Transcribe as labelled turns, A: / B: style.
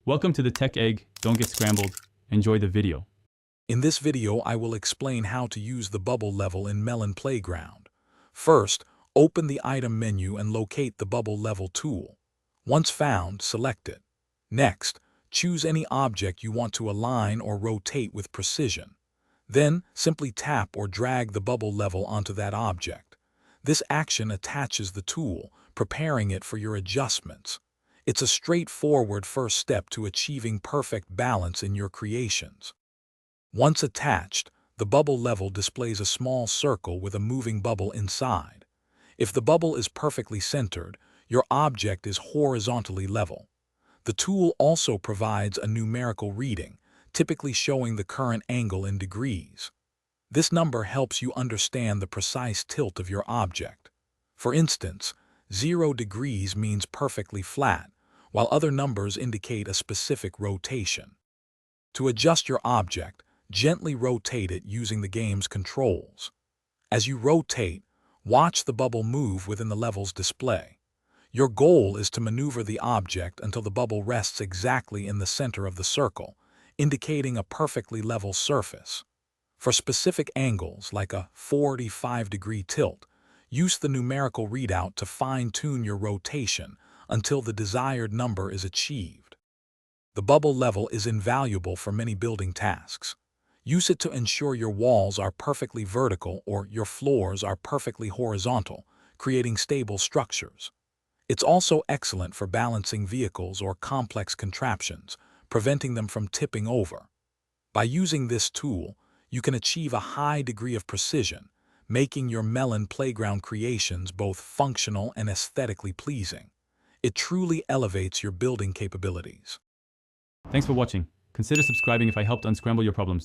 A: Welcome to the Tech Egg. Don't get scrambled. Enjoy the video.
B: In this video, I will explain how to use the bubble level in Melon Playground. First, open the item menu and locate the bubble level tool. Once found, select it. Next, choose any object you want to align or rotate with precision. Then, simply tap or drag the bubble level onto that object. This action attaches the tool, preparing it for your adjustments. It's a straightforward first step to achieving perfect balance in your creations. Once attached, the bubble level displays a small circle with a moving bubble inside. If the bubble is perfectly centered, your object is horizontally level. The tool also provides a numerical reading, typically showing the current angle in degrees. This number helps you understand the precise tilt of your object. For instance, 0 degrees means perfectly flat, while other numbers indicate a specific rotation. To adjust your object, gently rotate it using the game's controls. As you rotate, watch the bubble move within the level's display. Your goal is to maneuver the object until the bubble rests exactly in the center of the circle, indicating a perfectly level surface. For specific angles, like a 45-degree tilt, use the numerical readout to fine-tune your rotation until the desired number is achieved. The bubble level is invaluable for many building tasks. Use it to ensure your walls are perfectly vertical or your floors are perfectly horizontal, creating stable structures. It's also excellent for balancing vehicles or complex contraptions, preventing them from tipping over. By using this tool, you can achieve a high degree of precision, making your Melon Playground creations both functional and aesthetically pleasing. It truly elevates your building capabilities.
A: Thanks for watching. Consider subscribing if I helped unscramble your problems.